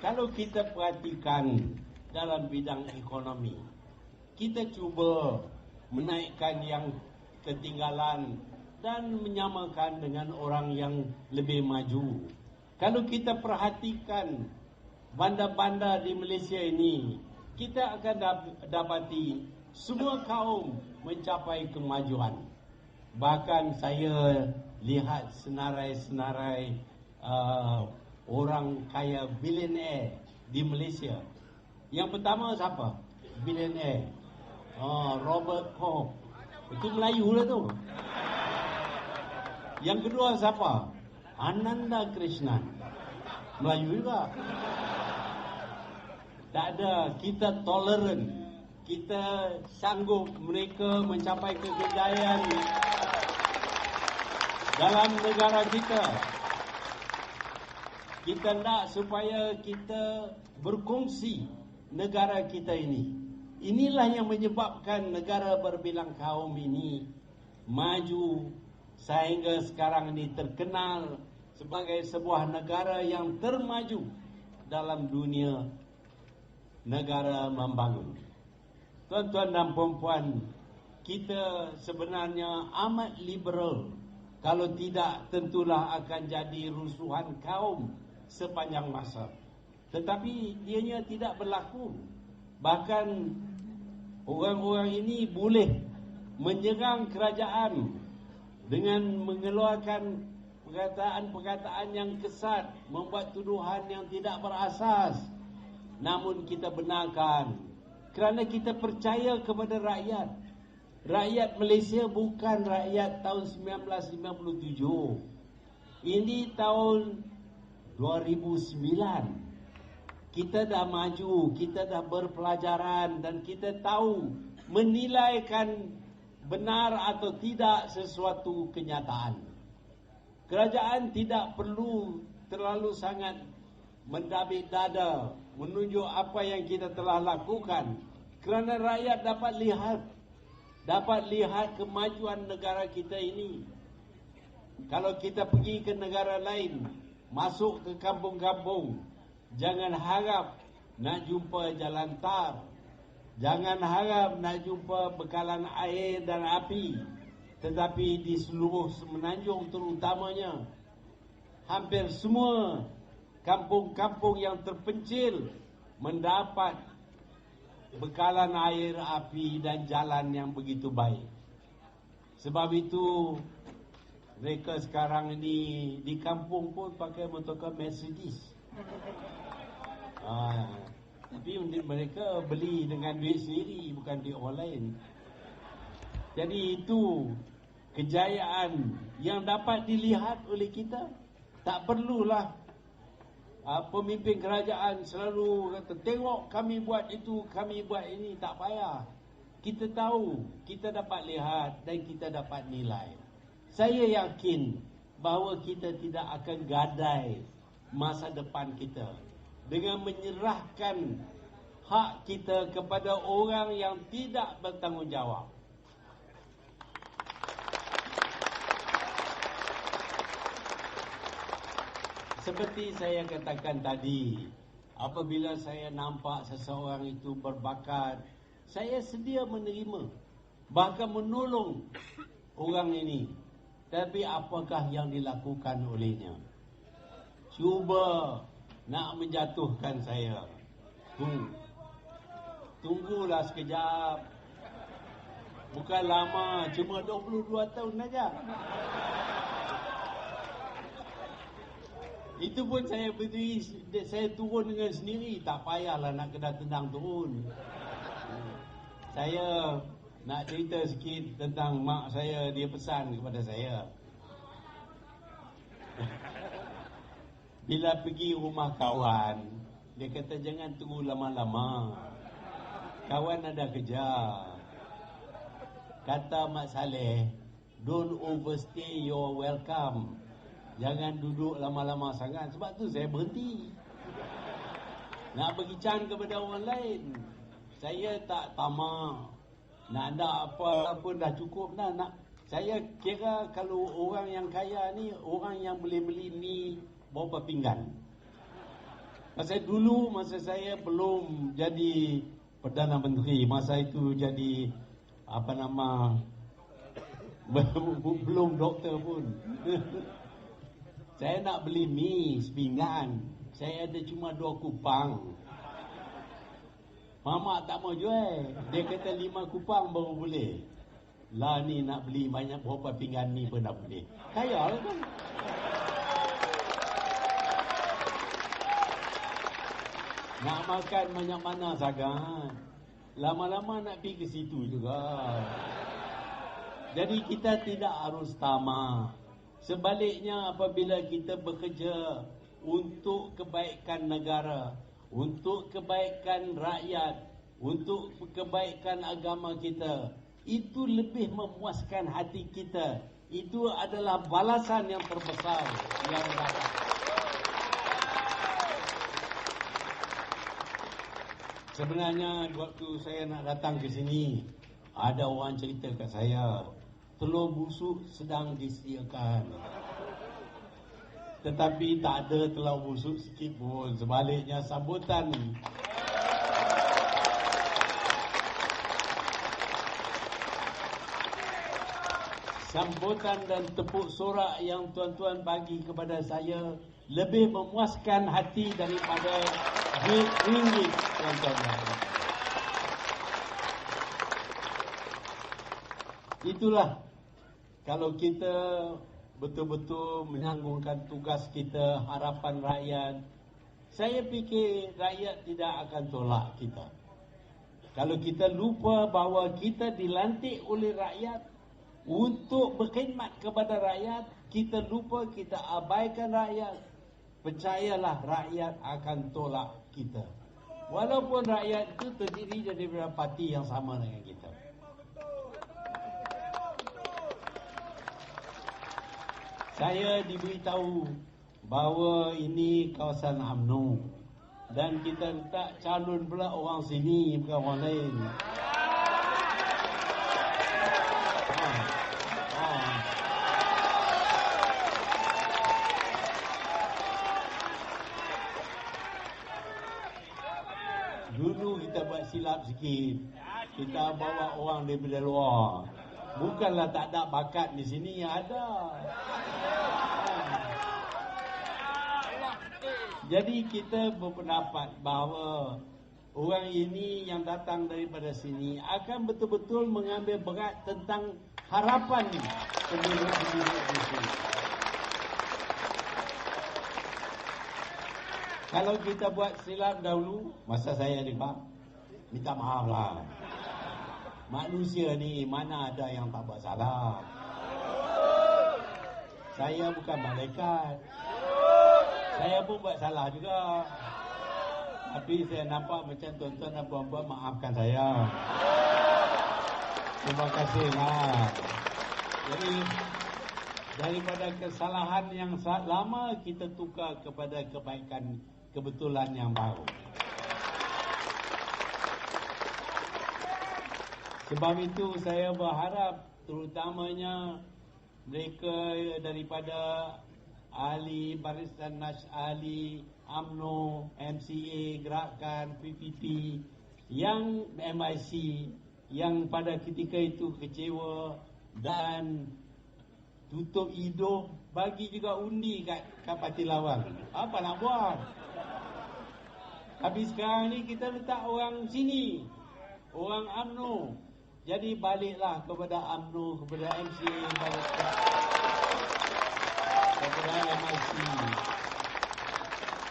Kalau kita perhatikan dalam bidang ekonomi, kita cuba menaikkan yang ketinggalan dan menyamakan dengan orang yang lebih maju. Kalau kita perhatikan bandar-bandar di Malaysia ini, kita akan dapati semua kaum mencapai kemajuan. Bahkan saya lihat senarai-senarai orang kaya bilioner di Malaysia. Yang pertama siapa? Bilioner. Robert Koch. Itu Melayu lah tu. Yang kedua siapa? Ananda Krishnan. Melayu juga. Tak ada, kita toleran. Kita sanggup mereka mencapai kejayaan dalam negara kita. Kita nak supaya kita berkongsi negara kita ini. Inilah yang menyebabkan negara berbilang kaum ini maju sehingga sekarang ini terkenal sebagai sebuah negara yang termaju dalam dunia negara membangun. Tuan-tuan dan puan-puan, kita sebenarnya amat liberal. Kalau tidak, tentulah akan jadi rusuhan kaum sepanjang masa. Tetapi ianya tidak berlaku. Bahkan orang-orang ini boleh menyerang kerajaan dengan mengeluarkan perkataan-perkataan yang kesat, membuat tuduhan yang tidak berasas. Namun kita benarkan kerana kita percaya kepada rakyat. Rakyat Malaysia bukan rakyat tahun 1957. Ini tahun 2009. Kita dah maju, kita dah berpelajaran dan kita tahu menilaikan benar atau tidak sesuatu kenyataan. Kerajaan tidak perlu terlalu sangat mendabik dada menunjuk apa yang kita telah lakukan, kerana rakyat dapat lihat kemajuan negara kita ini. Kalau kita pergi ke negara lain, masuk ke kampung-kampung, jangan harap nak jumpa jalan tar, jangan harap nak jumpa bekalan air dan api. Tetapi di seluruh semenanjung terutamanya, hampir semua kampung-kampung yang terpencil mendapat bekalan air, api dan jalan yang begitu baik. Sebab itu mereka sekarang ini di kampung pun pakai motorcar Mercedes. Tapi mereka beli dengan duit sendiri, bukan duit orang lain. Jadi itu kejayaan yang dapat dilihat oleh kita. Tak perlulah pemimpin kerajaan selalu kata, tengok kami buat itu, kami buat ini. Tak payah. Kita tahu, kita dapat lihat dan kita dapat nilai. Saya yakin bahawa kita tidak akan gadai masa depan kita dengan menyerahkan hak kita kepada orang yang tidak bertanggungjawab. Seperti saya katakan tadi, apabila saya nampak seseorang itu berbakat, saya sedia menerima, bahkan menolong orang ini. Tapi apakah yang dilakukan olehnya? Cuba nak menjatuhkan saya. Tunggulah sekejap. Bukan lama, cuma 22 tahun saja. Itu pun saya berdiri, saya turun dengan sendiri. Tak payahlah nak kena tendang turun. Saya nak cerita sikit tentang mak saya. Dia pesan kepada saya, bila pergi rumah kawan, dia kata jangan tunggu lama-lama, kawan ada kerja. Kata Mak Saleh, don't overstay your welcome. Jangan duduk lama-lama sangat. Sebab tu saya berhenti. Nak berbincang kepada orang lain. Saya tak tamak. Nak ada apa pun dah cukup dah. Saya kira kalau orang yang kaya ni, orang yang boleh beli mi berapa pinggan. Masa dulu, masa saya belum jadi Perdana Menteri, masa itu jadi belum doktor pun. Saya nak beli mi sepinggan, saya ada cuma 2 kupang. Mamak tak mau jual, dia kata 5 kupang baru boleh. Lah ni nak beli banyak berapa pinggan mi pun tak boleh. Kaya lah kan. Nak makan banyak mana sangat. Lama-lama nak pergi ke situ juga. Jadi kita tidak harus tamak. Sebaliknya apabila kita bekerja untuk kebaikan negara, untuk kebaikan rakyat, untuk kebaikan agama kita, itu lebih memuaskan hati kita. Itu adalah balasan yang terbesar yang dapat. Sebenarnya waktu saya nak datang ke sini, ada orang cerita kat saya, telur busuk sedang disediakan. Tetapi tak ada telur busuk sikit pun. Sebaliknya sambutan dan tepuk sorak yang tuan-tuan bagi kepada saya lebih memuaskan hati daripada ringgit, tuan-tuan. Itulah kalau kita betul-betul menyanggungkan tugas kita, harapan rakyat. Saya fikir rakyat tidak akan tolak kita. Kalau kita lupa bahawa kita dilantik oleh rakyat untuk berkhidmat kepada rakyat, kita lupa, kita abaikan rakyat, percayalah rakyat akan tolak kita. Walaupun rakyat itu terdiri daripada parti yang sama dengan kita. Saya diberitahu bahawa ini kawasan UMNO dan kita letak calon pula orang sini, bukan orang lain. Dulu kita buat silap sikit. Kita bawa orang daripada luar. Bukanlah tak ada bakat di sini, ada. Jadi kita berpendapat bahawa orang ini yang datang daripada sini akan betul-betul mengambil berat tentang harapan penduduk-penduduk di sini. Kalau kita buat silap dahulu, masa saya juga, minta maaf lah. Manusia ni mana ada yang tak buat salah. Saya bukan malaikat. Saya pun buat salah juga. Tapi saya nampak macam tuan-tuan dan puan-puan maafkan saya. Terima kasih lah. Jadi daripada kesalahan yang lama, kita tukar kepada kebaikan, kebetulan yang baru. Sebab itu saya berharap terutamanya mereka daripada ahli Barisan Ahli UMNO, MCA, Gerakan, PPP, yang MIC, yang pada ketika itu kecewa dan tutup hidung, bagi juga undi kat parti lawan. Apa nak buat? Tapi sekarang ni kita letak orang sini, orang UMNO. Jadi baliklah kepada UMNO, kepada MCA,